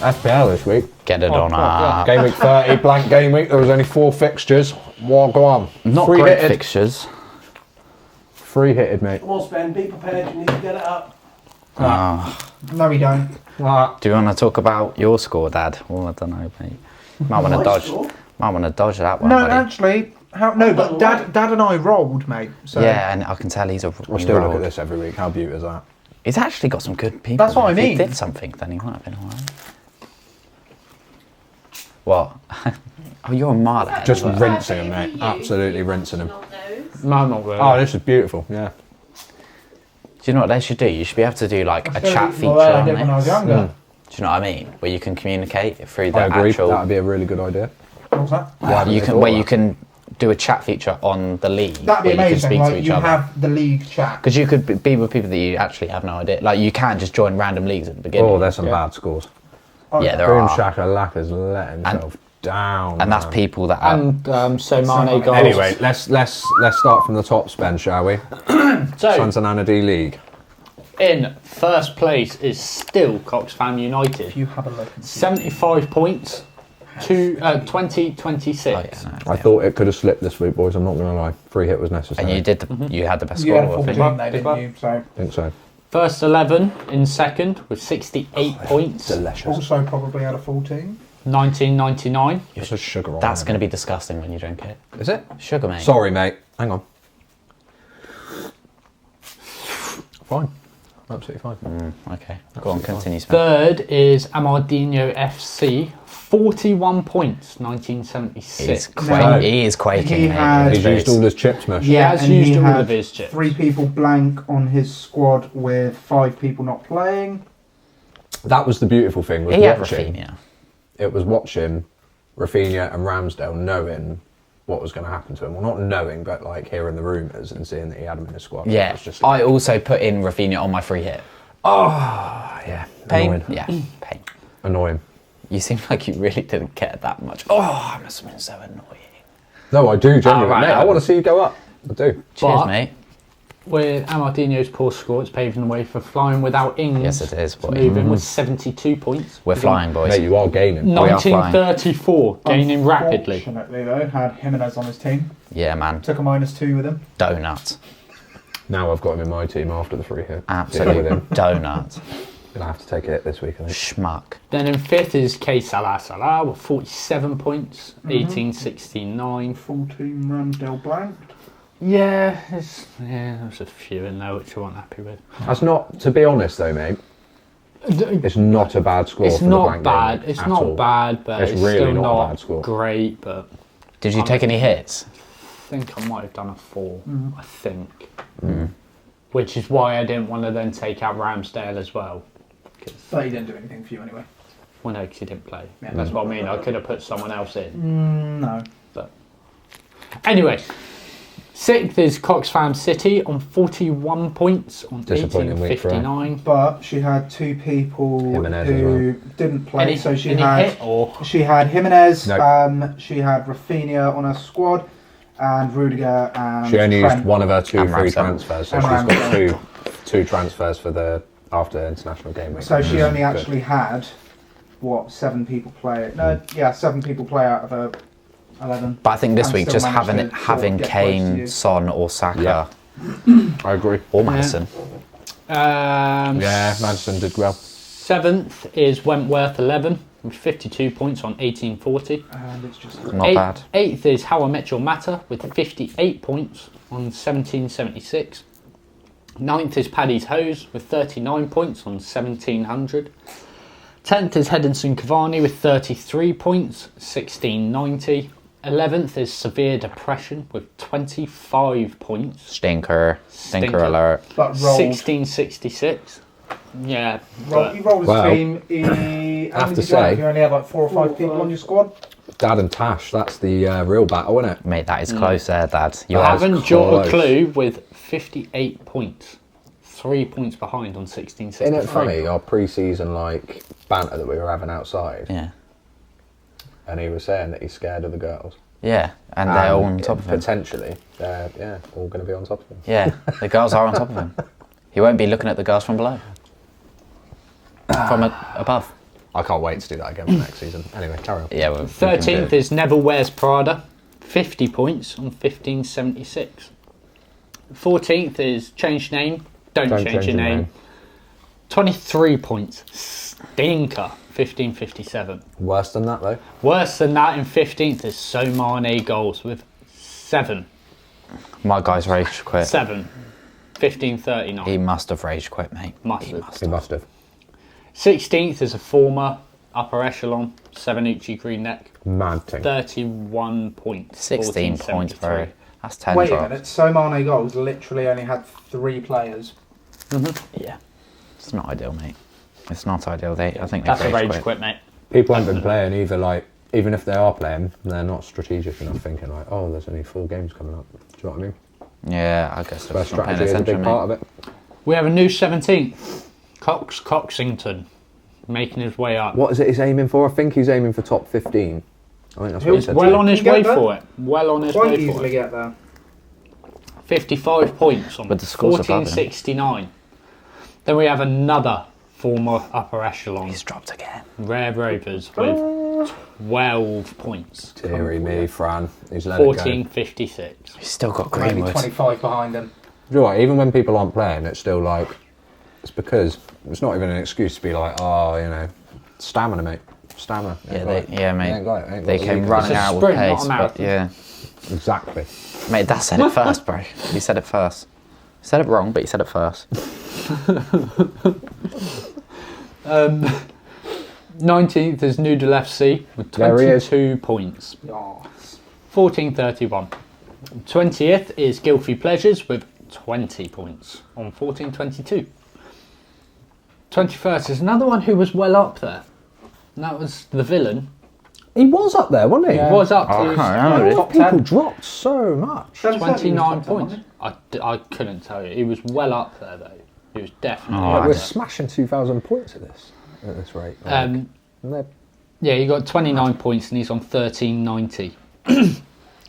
FPL this week. Get it on up. Game week 30, blank game week. There was only 4 fixtures. What, go on. Not great fixtures. 3-hitted, mate. Come on, Spen, be prepared. You need to get it up. No, we don't. Do you want to talk about your score, Dad? Oh, I don't know, mate. Might want to dodge. Might want to dodge that one. No, buddy. actually, but Dad and I rolled, mate. So. Yeah, and I can tell he's a. I still look at this every week. How beautiful is that? He's actually got some good people. That's what I mean. If he did something, then he might have been alright. What? Oh, you're a mile ahead. Just rinsing him, mate. Absolutely rinsing him. No, not really. Oh, this is beautiful. Yeah. Do you know what they should do? You should be able to do like a chat feature I on did when I was this. younger. Do you know what I mean? Where you can communicate through the I agree. actual. That'd be a really good idea. What was that? You can do a chat feature on the league. That'd be where amazing. You can speak to Like each you other. have the league chat. Because you could be with people that you actually have no idea. Like you can just join random leagues at the beginning. Oh, there's some bad scores. Yeah, there Boom are. Shaka Lapa's let himself down. And that's man. people that are. And so Mane goals. Anyway, let's start from the top, Spen, shall we? So, Sons and Anna D League. in first place is still Coxfam United. If you have a look and see. 75 points to 2026. Oh, yeah, no, I thought it could have slipped this week, boys. I'm not going to lie. 3 hit was necessary. And you did. You had the best You had a score. I 14 think. there, didn't you? So I think so. First 11 in second with 68 points. Delicious. also probably had a 14. 1999. It's just sugar on That's it. going to be disgusting when you drink it. Is it? Sugar, mate. Sorry, mate. Hang on. Fine. Absolutely fine. Okay. Go on, continue. Spen. Third is Amardino FC. 41 points, 1976. He is quaking, He mate. had- He's used all his chips, Mush. He has and used all had of his chips. 3 people blank on his squad with 5 people not playing. That was the beautiful thing. Was He had watching. Rafinha. It was watching Rafinha and Ramsdale knowing what was going to happen to him. Well, not knowing, but like hearing the rumours and seeing that he had him in his squad. It Yeah. was just I also put in Rafinha on my free hit. yeah. Pain. Annoying. Yeah. Pain. Annoying. You seem like you really didn't care that much. Oh, I must have been so annoying. No, I do genuinely. right. Mate, I want to see you go up. I do. Cheers, But- mate. With Amardino's poor score, it's paving the way for flying without Ings. Yes, it is, To boy. move in with 72 points. We're flying, boys. Mate, you are gaining. We are flying. 1934, gaining rapidly. Unfortunately, though, had Jimenez on his team. Yeah, man. Took a -2 with him. Donut. Now I've got him in my team after the free hit. Absolute Deal with him. donut. Gonna have to take a hit this week, I think. Schmuck. Then in fifth is K Salah with 47 points, 1869. 14 Ramsdale blanked. Yeah, there's a few in there which I wasn't happy with. That's not, to be honest though, mate, it's not a bad score It's for the not blank bad. game It's at not all. bad, but It's it's really still not a not bad score. great. But Did you take any hits? I think I might have done a 4. I think, which is why I didn't want to then take out Ramsdale as well. But he didn't do anything for you anyway. Well, no, because he didn't play. Yeah. That's what I mean. I could have put someone else in. No. But anyway, sixth is Coxfam City on 41 points on Disappointing week for her. 1859. But she had 2 people Jimenez who didn't play. So she any had hit or she had Jimenez. Nope. She had Rafinha on her squad, and Rudiger and She only Trent. used one of her 2 And free Ramsdale. transfers, so And she's got Ramsdale. two transfers for the after international game week. So she only Good. actually had 7 people play. No, 7 people play out of her 11. But I think this And week still just managed having to sort having of get close to Kane, you. Son, or Saka, Yeah. I agree. or Madison. Yeah, Madison did well. Seventh is Wentworth 11 with 52 points on 1840. And it's just Not bad. Eighth is How I Met Your Matter with 58 points on 1776. Ninth is Paddy's Hose with 39 points on 1700. 10th is Hedinson Cavani with 33 points, 1690. 11th is Severe Depression with 25 points, Stinker Stinker. alert. but rolled. 1666. Yeah, He rolled his Well, team. He have only to did you have? say- You only had like 4 or 5 people on your squad. Dad and Tash, that's the real battle, isn't it? Mate, that is close there, Dad. You I are. haven't Jota close. Clue with 58 points. 3 points behind on 1663. Isn't it funny, our pre-season like banter that we were having outside, Yeah. and he was saying that he's scared of the girls. Yeah, and they're all on top of him. Potentially, they're all going to be on top of him. Yeah, the girls are on top of him. He won't be looking at the girls from below. From above. I can't wait to do that again for next season. Anyway, carry on. Yeah, well, 13th is Neville Wears Prada, 50 points on 1576. 14th is Change Name, don't change your name. 23 points, Stinker, 1557. Worse than that though. Worse than that in 15th is So Mane Goals with 7. my guy's rage quit. 7. 1539. He must have rage quit, mate. He must have. 16th is a former upper echelon, Sevenucci Green Neck, Mad thing. 31 points. 16 points, bro. 1473. That's 10 Wait a drops. minute, So Mane Goals literally only had 3 players. Yeah. It's not ideal, mate. It's not ideal. I think That's a they've rage rage quit, mate. People haven't been playing either. Like, even if they are playing, they're not strategic enough. Thinking like, oh, there's only 4 games coming up. Do you know what I mean? Yeah, I guess But they're not paying strategy is a attention, big mate. part of it. We have a new 17th, Coxington, making his way up. What is it he's aiming for? I think he's aiming for top 15. I think that's what he He's said. well to on me. his Can you way get for it. Well on his Quite way for easily it. get there. 55 points on With the scores above him. 1469. Then we have another former upper echelon, He's dropped again. Rare Rovers, with 12 points. Deary me, Fran. He's let it go. 1456. He's still got Maybe Greenwood. 25 behind him. Do you know what? Even when people aren't playing, it's still like, it's because it's not even an excuse to be like, oh, you know, stamina, mate. Stamina. Yeah, mate. They got came it. running It's a out with sprint, not a pace, but marathon. yeah. Exactly. Mate, Dad said it first, bro. He said it first. He said it wrong, but he said it first. 19th is Noodle FC with There he is. 22 points. Yes. 1431. 20th is Guilty Pleasures with 20 points on 1422. 21st is another one who was well up there. And that was the villain. He was up there, wasn't he? He was up Oh, to I can't remember. Top People 10. dropped so much. 29 points. I couldn't tell you. He was well up there though. He was definitely Oh, up We're there. smashing 2,000 points at this rate. Like, and they're- Yeah, he got 29 points and he's on 1390.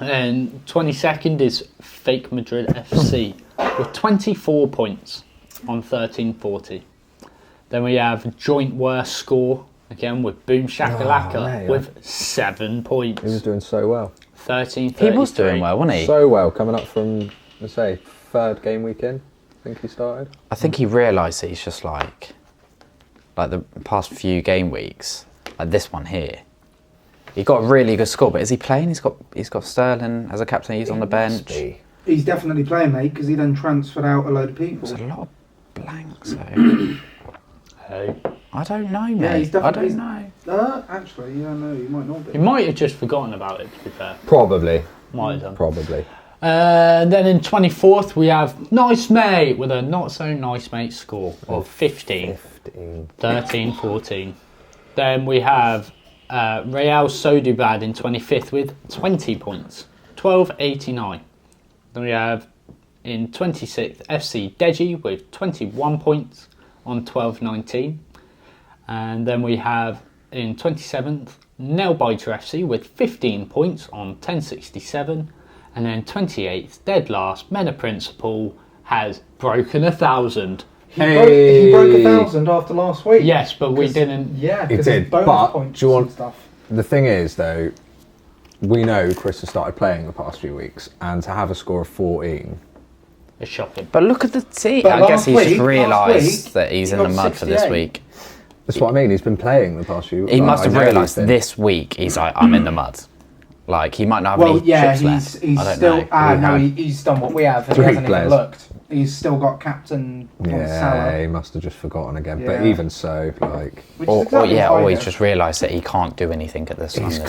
And 22nd is Fake Madrid FC with 24 points on 1340. Then we have joint worst score again with Boom Shakalaka mate, with 7 points. he was doing so well. 1333. He was doing well, wasn't he? So well, coming up from, let's say, 3rd game weekend. I think he started. I think he realised that he's just like the past few game weeks, like this one here. He got a really good score, but is he playing? He's got Sterling as a captain. He's on the bench. Be. He's definitely playing, mate, because he then transferred out a load of people. There's a lot of blanks though. Hey. I don't know, mate. Yeah, he's I definitely- don't know. Actually, yeah, no, he might not He be. might have just forgotten about it, to be fair. Probably. Might have done. Probably. Then in 24th, we have Nice Mate with a not so nice mate score of 15. 15. 13-14. Then we have Real Sodubad in 25th with 20 points, 12.89. Then we have in 26th FC Deji with 21 points on 12.19. And then we have in 27th Nailbiter FC with 15 points on 10.67. And then 28th, dead last, Mena Principal has broken 1,000. He broke 1,000 after last week. Yes, but we didn't. Yeah, He because did, of bonus but points do you want- and stuff. The thing is, though, we know Chris has started playing the past few weeks, and to have a score of 14, It's shocking. But look at the team. But I guess last he's week- just last realised week, that he's he in the got mud for this 68. week. that's what I mean. He's been playing the past few weeks. He must have realised this week he's like, I'm in the mud. Like, he might not have Well, any yeah, chips left. he's I don't still. know. He's done what we have. And he 3 hasn't players. even looked. He's still got captain Yeah, Salah, he must have just forgotten again. Yeah. But even so, like, which Or, is exactly yeah, what I or he's did. just realised that he can't do anything at this he's time.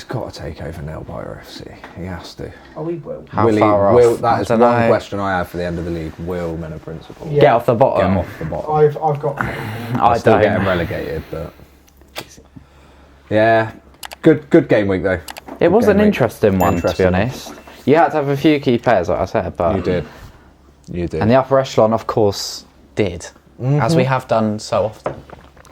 got to take over Nailbiter FC. He has to. Oh, he will. How will far he, will, off? that I is don't one know. question I have for the end of the league. Will Mena Principal Yeah. Get off the bottom. get off the bottom? I've got. I Still get him don't. relegated, but yeah, good game week though. It was Good an game week. interesting one, to be Interesting. honest. You had to have a few key players, like I said, but You did. And the upper echelon, of course, did, as we have done so often.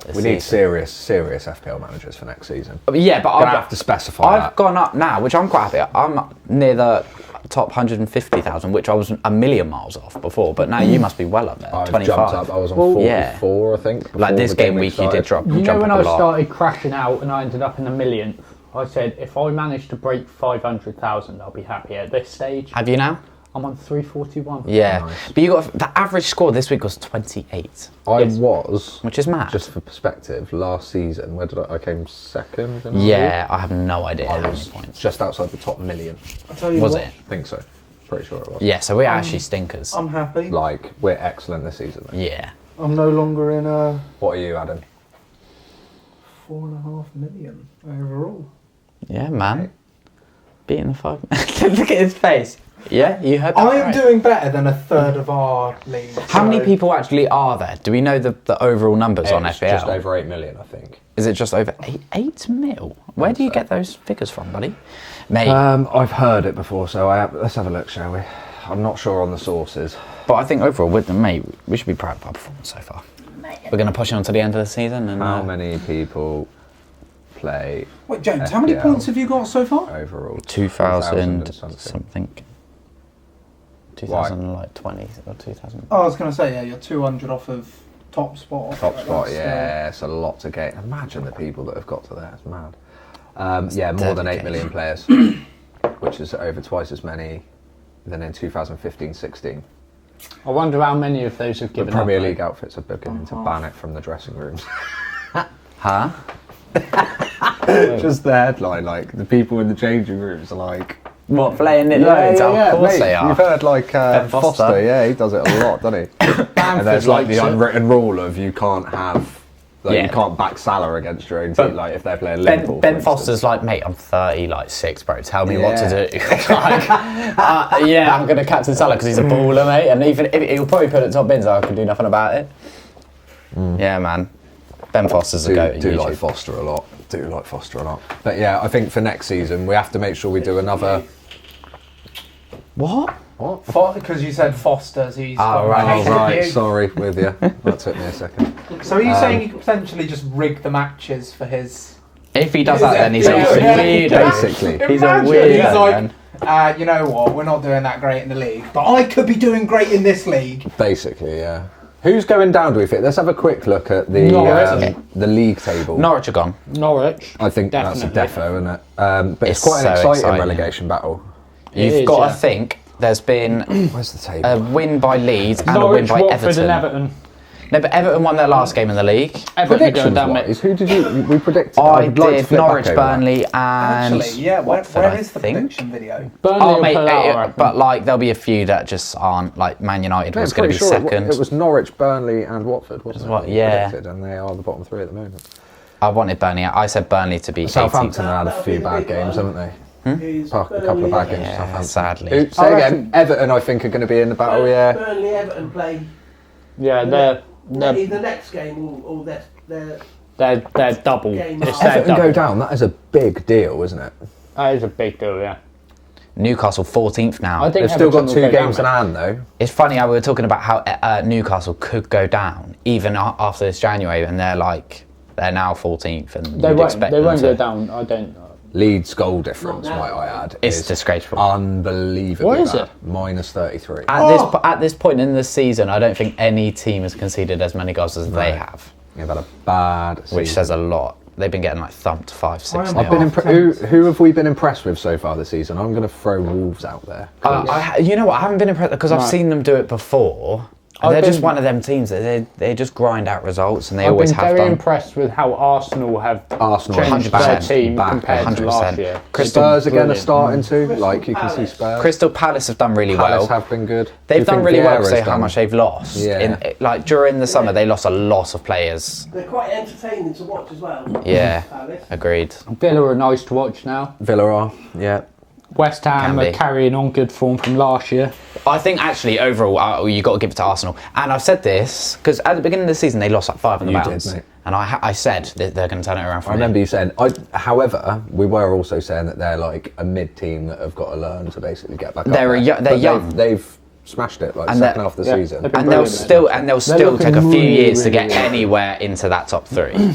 this We need season. serious FPL managers for next season. Yeah, but Gonna have to specify I've that. gone up now, which I'm quite happy. I'm near the top 150,000, which I was a million miles off before. But now you must be well up there. I've 25. jumped up. I was on 44, yeah. I think. Like before this the game week week, you started. did drop. You know jump when up I a lot. started crashing out and I ended up in the millionth, I said if I manage to break 500,000, I'll be happy. At this stage, Have you now? I'm on 341. Yeah, Nice. but you got the average score this week was 28, I Yes. was, which is mad. just for perspective, last season, where did I came second? In our Yeah, I have no idea league? how I many was points. just outside the top million. I tell you Was what, it? I think so. Pretty sure it was. Yeah, so we're actually stinkers. I'm happy. Like, we're excellent this season. Though. Yeah. I'm no longer in a What are you, Adam? 4.5 million overall. Yeah, man. Beating the 5. Look at his face. Yeah, you heard that I am right. doing better than a third of our league. How many so- people actually are there? Do we know the overall numbers on It's FPL? just over 8 million, I think. Is it just over 8 mil? Where do you so. get those figures from, buddy? Mate, I've heard it before, so let's have a look, shall we? I'm not sure on the sources. but I think overall, with them, mate, we should be proud of our performance so far. We're going to push on to the end of the season. And How many people play Wait, James, how many FPL points have you got so far? overall? 2,000 and something. 2020 or 2000. Oh, I was going to say, yeah, you're 200 off of top spot. Top spot, That's, yeah, it's a lot to get. Imagine the people that have got to there, it's mad. Yeah, more than 8 million players, which is over twice as many than in 2015-16. I wonder how many of those have The given Premier up. League outfits are beginning to ban it from the dressing rooms. Huh? Just the headline, like, the people in the changing rooms are like... What, playing it loads? Of course mate, they are. You've heard, like, Ben Foster, Foster. yeah, he does it a lot, doesn't he? And there's, like, the likes it. unwritten rule of you can't have... Like, Yeah. you can't back Salah against your own But team, like, if they're playing Liverpool, Ben for Foster's instance. like, mate, I'm 36, bro. Tell me what to Yeah. do. Like, yeah, I'm going to captain Salah because he's a baller, mate. And even if he'll probably put it top bins, I can do nothing about it. Yeah, man. Ben Foster's a goat. do at like YouTube. Foster a lot. Do like Foster a lot. But yeah, I think for next season we have to make sure we do another. What? What? Because you said Foster's, he's Oh, got right. my Oh, hate right, review. sorry, with you. That took me a second. So are you saying you could potentially just rig the matches for his... If he does that, then he's a Yeah. weirdo. Basically. He's a Imagine, weirdo, he's like, man. you know what, we're not doing that great in the league, but I could be doing great in this league. Basically, yeah. Who's going down, do we think? Let's have a quick look at Norwich. the league table. Norwich are gone. Norwich. I think that's a Definitely. defo, isn't it? But it's It's quite an so exciting exciting. relegation battle. It You've is, got yeah. to think there's been Where's the table? a win by Leeds and Norwich, a win by Watford Everton. and Everton. No, but Everton won their last game in the league. Everton are going Predictions down wise, mid. who did we predict? I would like to did flip back Norwich, over that. Burnley, and Actually, yeah, Watford, where I is the think. prediction video? Burnley Oh, will mate, pull out, I reckon. but like there'll be a few that just aren't. Like Man United No, was I'm going to pretty be sure second. It was Norwich, Burnley, and Watford, wasn't it? what- that we yeah. predicted, and they are the bottom three at the moment. I wanted Burnley. I said Burnley to be 18th. Southampton had a That'll few be the bad big games, one. haven't they? Who's A couple of bad games. Yeah, Southampton. sadly. Who, say I again. reckon- Everton, I think, are going to be in the battle. Yeah. Burnley, Everton play Yeah, they're either next game or their they're double. Game It's on. their Everton double. go down. That is a big deal, isn't it? That is a big deal, yeah. Newcastle 14th now. I think They've still got Everton 2 will go games in down, hand, though. It's funny how we were talking about how Newcastle could go down even after this January, and they're now 14th, and They you'd won't. expect They them won't to. go down. I don't. Leeds goal difference, Not now. might I add, It's is disgraceful. unbelievably What is bad. it? Minus 33. At this point in the season, I don't think any team has conceded as many goals as they have, They've had a bad season. which says a lot. They've been getting like thumped 5-6 I am- I've been nil. who have we been impressed with so far this season? I'm going to throw Wolves out there. 'cause You know what? I haven't been impressed because I've No. seen them do it before. I've They're just been- one of them teams that they just grind out results, and they I've always been have very done. impressed with how Arsenal have Arsenal changed 100% their team back, compared to 100%. last year. Spurs again are Brilliant. starting to, like you can see Palace. Spurs. Crystal Palace have done really Palace well. have been good. Do They've you done think really well to Vieira's say how done- much they've lost. Yeah. Like during the summer, they lost a lot of players. They're quite entertaining to watch as well. Yeah, Palace. agreed. Villa are nice to watch now. Villa are, yeah. West Ham Can are be. carrying on good form from last year. I think actually overall, you got to give it to Arsenal. And I've said this because at the beginning of the season they lost like 5 on the You did, bounce, mate. and I said that they're going to turn it around. From I remember here. you saying. However, we were also saying that they're like a mid team that have got to learn to basically get back up. They're there. they're But young. They've smashed it like And second they're- half of the they've season. been And they'll brilliant, still They're take a looking few really, years to really get good. anywhere into that top 3.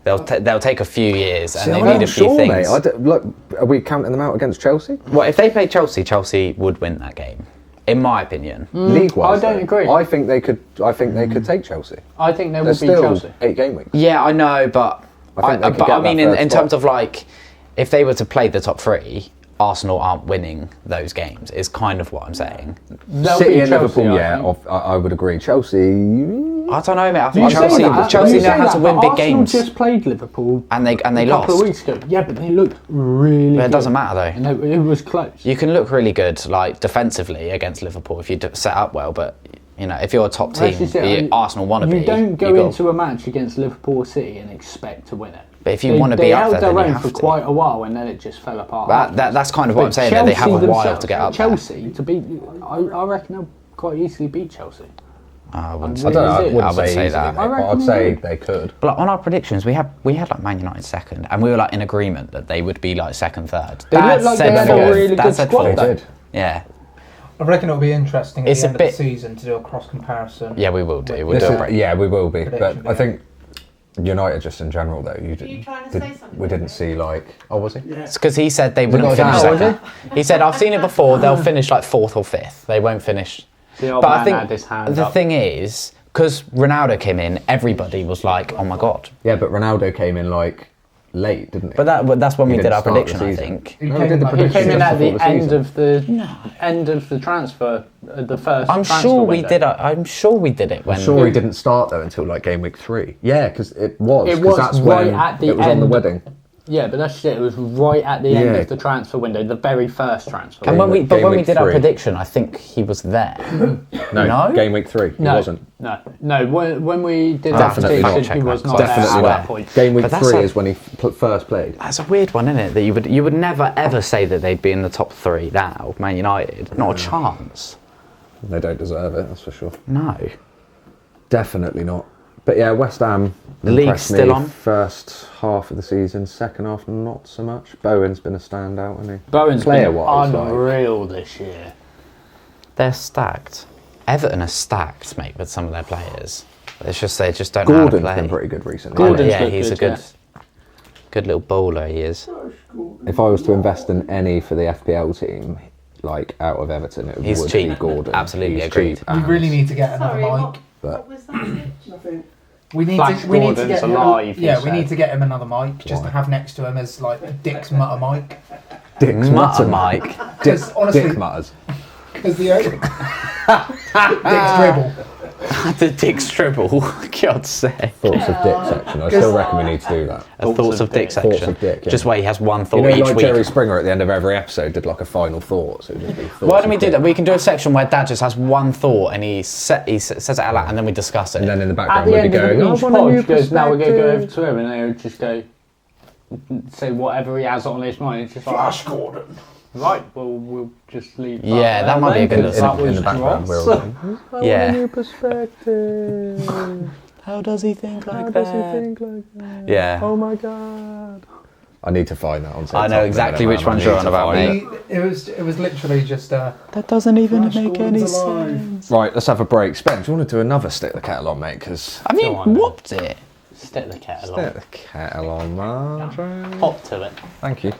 They'll take a few years, and See, they I'm need not a few sure, things. mate. Look, are we counting them out against Chelsea? Well, if they played Chelsea, Chelsea would win that game, in my opinion. League-wise, I don't agree. I think they could. I think they could take Chelsea. I think they will There's beat still Chelsea. 8 game weeks. Yeah, I know, but I think they could but get I mean, that in third terms spot. of like, if they were to play the top 3, Arsenal aren't winning those games. Is kind of what I'm saying. They'll City beat and Chelsea, Liverpool, I yeah, think. I would agree. Chelsea. I don't know, mate. I You think say Chelsea that, Chelsea you know say how to that, win but big Arsenal games, just played Liverpool and they a couple lost. of weeks ago. Yeah, but they looked really But it good. doesn't matter though. And it was close. You can look really good, like defensively against Liverpool if you set up well, but you know if you're a top team, That's just it. Arsenal want to be. You don't go you got- into a match against Liverpool or City and expect to win it. But if you want to be up there, they then held you their own have for to. quite a while, and then it just fell apart. That's kind of what But I'm saying. That they have a Chelsea while themselves- to get up there. Chelsea to beat, I reckon they'll quite easily beat Chelsea. I wouldn't I say don't know, that. I wouldn't I would say easily, that. mate, I but reckon I'd say they- they could. But like, on our predictions, we had like Man United second, and we were like in agreement that they would be like second, third. They Dad looked like said they had fourth. a really Dad good said squad. fourth. They did. Yeah, I reckon it'll be interesting at It's the a end bit- of the season to do a cross comparison. yeah, we will do. We'll This do is- a break. yeah, we will be. Prediction, But I think United, just in general, though, you trying to say something? we didn't see like. Oh, was he? Yeah. It's because he said they wouldn't not finish down, second. He said, "I've seen it before. They'll finish like 4th or 5th. They won't finish." The old But I man think had his hand the up. thing is, because Ronaldo came in, everybody was like, "Oh my god!" Yeah, but Ronaldo came in like late, didn't he? But that's when He we did didn't our start the prediction. I season. think. He No, came we did the like- He prediction came in just at the before the end season. of the end of the transfer, the first. I'm transfer sure we window. did. I'm sure we did it when. I'm sure he didn't start though until like game week 3. Yeah, because it was. It 'cause was that's right when at the it was on the end. wedding. Yeah, but that's it. It was right at the end Yeah. of the transfer window, the very first transfer. And window. when we week did our 3. prediction, I think he was there. No? Game week 3. He no, wasn't. no. When we did that Definitely not. prediction, he was not Definitely there at not. that point. Game week But that's 3 a- is when he first played. That's a weird one, isn't it? That you would never ever say that they'd be in the top 3 now, Man United. Not a chance. They don't deserve it, that's for sure. No. Definitely not. But yeah, West Ham. The league's impressed still me on? First half of the season, second half not so much. Bowen's been a standout, hasn't he? Bowen's been Player-wise, like- unreal this year. They're stacked. Everton are stacked, mate, with some of their players. It's just they just don't know how to Gordon's play. been pretty good recently. Gordon's yeah, looked he's a good, good little bowler. He is. If I was to invest in any for the FPL team, like out of Everton, it He's would cheap. be Gordon. Absolutely He's agreed. cheap We and- really need to get another Sorry, mic. what was that? Nothing. We need Flash to. We need to Gordon's get him. alive, he Yeah, we said. need to get him another mic just Why? to have next to him as like Dick's mutter mic. Dick's Mutter Mutter. Mike. Dick, Because honestly, Dick Mutters. because the Dick's dribble. The Dick's dribble. God's sake. Thoughts of Dick section. I still reckon we need to do that. A thoughts of Dick Thoughts section. of Dick, yeah. Just where he has one thought You know, each like week. Jerry Springer at the end of every episode did like a final thought. So it'd just be thoughts Why don't we of do Dick. that? We can do a section where Dad just has one thought and he says it out loud and then we discuss it. And then in the At background the we'll be end of going, "Oh, each I want a pod, new he goes, now we're going to go over perspective." to him, and they would just go, say whatever he has on his mind. It's just like, Flash Gordon. right, well, we'll just leave Yeah, there that might be a then, good 'cause little that in was the background, we're all dross. going, Yeah. new perspective. How does he think How does he think like that? Yeah. Oh my god. I need to find that on TikTok. I know exactly which one you're on about, mate. It was literally just That doesn't even Flash Gordon's alive. Right, let's have a break. Spence, do you want to do another stick the kettle on, mate? Because Have you Go on, then. whooped it? Stick the kettle stick on. the kettle on, Marjorie. Hop to it. Thank you.